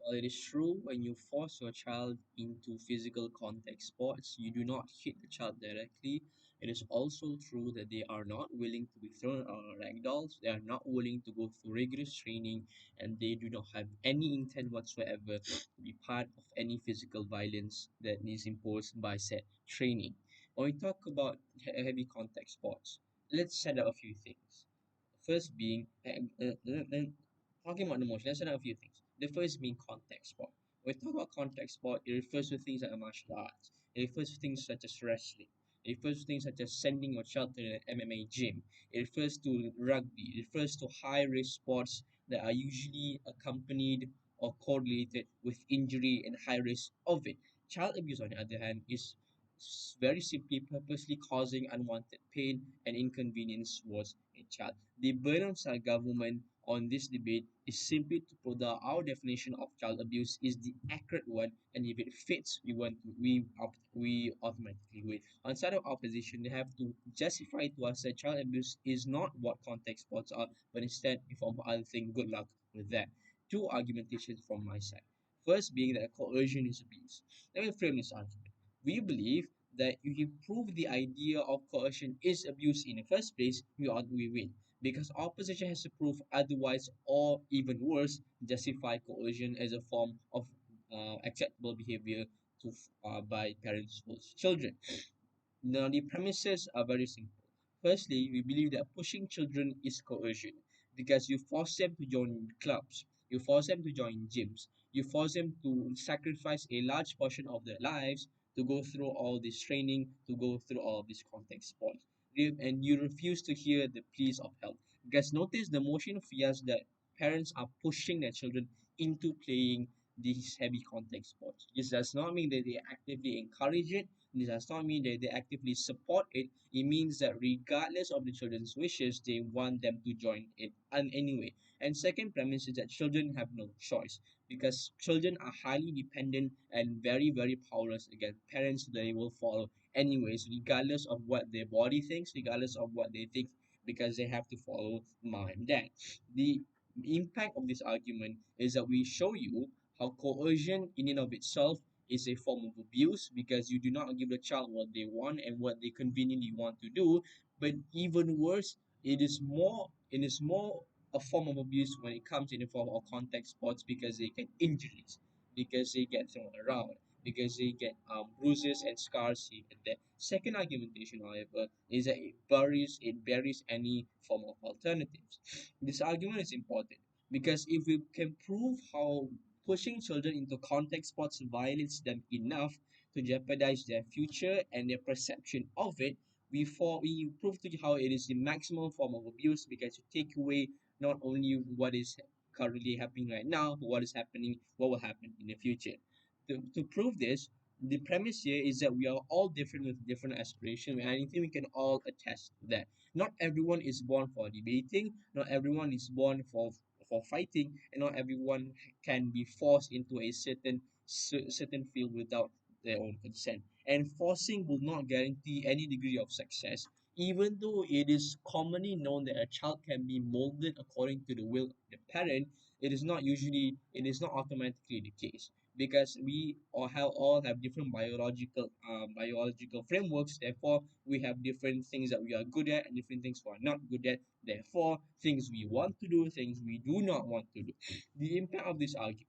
While it is true when you force your child into physical contact sports, you do not hit the child directly. It is also true that they are not willing to be thrown on ragdolls. They are not willing to go through rigorous training, and they do not have any intent whatsoever to be part of any physical violence that is imposed by said training. When we talk about heavy contact sports, let's set up a few things. First being, talking about the motion, let's set out a few things. The first being contact sport. When we talk about contact sport, it refers to things like martial arts. It refers to things such as wrestling. It refers to things such as sending your child to an MMA gym. It refers to rugby. It refers to high risk sports that are usually accompanied or correlated with injury and high risk of it. Child abuse, on the other hand, is very simply purposely causing unwanted pain and inconvenience towards a child. The burden of our government on this debate is simply to prove that our definition of child abuse is the accurate one, and if it fits, we automatically win. On side of opposition, they have to justify to us that child abuse is not what contact sports are, but instead a form of other thing. Good luck with that. Two argumentations from my side. First being that coercion is abuse. Let me frame this argument. We believe that if you prove the idea of coercion is abuse in the first place, we win. Because opposition has to prove otherwise, or even worse, justify coercion as a form of acceptable behavior by parents towards children. Now, the premises are very simple. Firstly, we believe that pushing children is coercion because you force them to join clubs, you force them to join gyms, you force them to sacrifice a large portion of their lives to go through all this training, to go through all of these contact sports. And you refuse to hear the pleas of help. Because notice the motion fears that parents are pushing their children into playing these heavy contact sports. This does not mean that they actively encourage it. This does not mean that they actively support it. It means that regardless of the children's wishes, they want them to join it and anyway. And second premise is that children have no choice because children are highly dependent and very, very powerless against parents. They will follow anyways, regardless of what their body thinks, regardless of what they think, because they have to follow mom and dad. The impact of this argument is that we show you how coercion in and of itself is a form of abuse because you do not give the child what they want and what they conveniently want to do. But even worse, it is more a form of abuse when it comes in the form of contact sports because they get injuries, because they get thrown around, because they get bruises and scars here and there. Second argumentation, however, is that it buries any form of alternatives. This argument is important because if we can prove how pushing children into contact sports violates them enough to jeopardize their future and their perception of it, we prove to you how it is the maximum form of abuse because you take away not only what is currently happening right now, but what will happen in the future. To prove this, the premise here is that we are all different with different aspirations, and I think we can all attest to that. Not everyone is born for debating, not everyone is born for fighting, and not everyone can be forced into a certain field without their own consent. And forcing will not guarantee any degree of success, even though it is commonly known that a child can be molded according to the will of the parent. It is not automatically the case because we all have different biological frameworks. Therefore, we have different things that we are good at and different things we are not good at. Therefore, things we want to do, things we do not want to do. The impact of this argument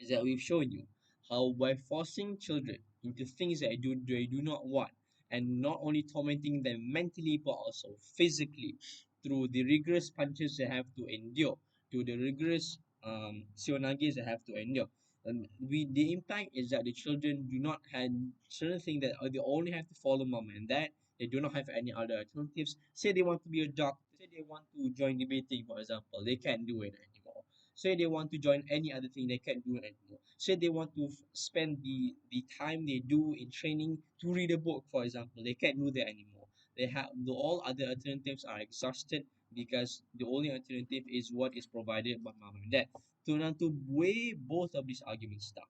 is that we've shown you how by forcing children into things that they do not want and not only tormenting them mentally but also physically through the rigorous punches they have to endure, to the rigorous sionagis they have to endure. And the impact is that the children do not have certain things that they only have to follow mom and dad. They do not have any other alternatives. Say they want to be a doctor, say they want to join debating, for example, they can't do it anymore. Say they want to join any other thing, they can't do it anymore. Say they want to spend the time they do in training to read a book, for example, they can't do that anymore. All other alternatives are exhausted because the only alternative is what is provided by mom and dad. So now to weigh both of these arguments down,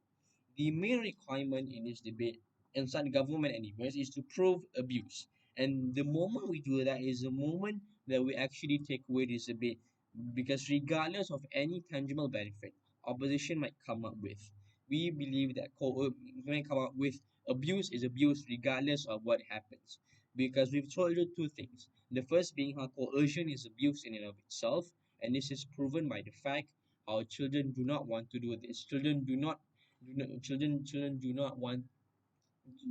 the main requirement in this debate inside the government anyways is to prove abuse. And the moment we do that is the moment that we actually take away this debate because regardless of any tangible benefit, opposition might come up with. We believe that might come up with abuse is abuse regardless of what happens. Because we've told you two things. The first being how coercion is abuse in and of itself, and this is proven by the fact how children do not want to do this. Children do not want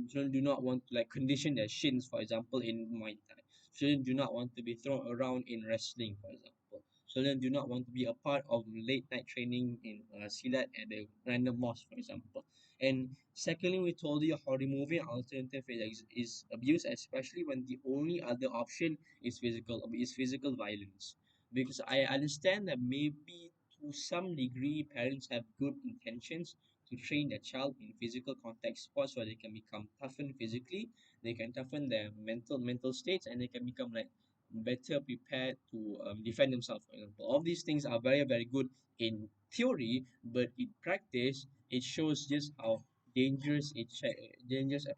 children do not want to like condition their shins, for example, in Muay Thai. Children do not want to be thrown around in wrestling, for example. Children do not want to be a part of late night training in Silat at the random mosque, for example. And secondly, we told you how removing alternative is abuse, especially when the only other option is physical violence. Because I understand that maybe to some degree parents have good intentions to train their child in physical contact sports where they can become toughened physically, they can toughen their mental states, and they can become like better prepared to defend themselves. For example, all these things are very good in theory, but in practice, it shows just how dangerous a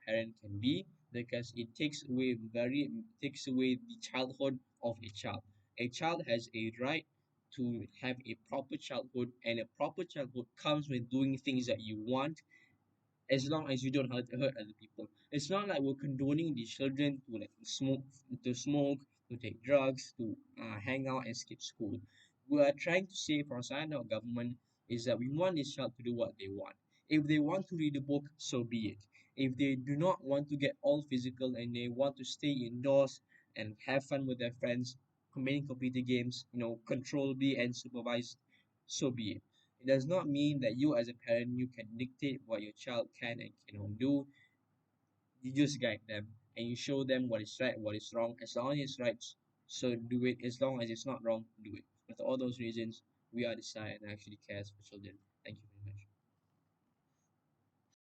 parent can be because it takes away the childhood of a child. A child has a right to have a proper childhood, and a proper childhood comes with doing things that you want as long as you don't hurt other people. It's not like we're condoning the children to like smoke, to take drugs, to hang out and skip school. We are trying to say from side of government is that we want this child to do what they want. If they want to read a book, so be it. If they do not want to get all physical and they want to stay indoors and have fun with their friends, playing computer games, controllably and supervised, so be it. It does not mean that you, as a parent, you can dictate what your child can and cannot do. You just guide them and you show them what is right, what is wrong. As long as it's right, so do it. As long as it's not wrong, do it. For all those reasons, we are the side and actually cares for children. Thank you very much.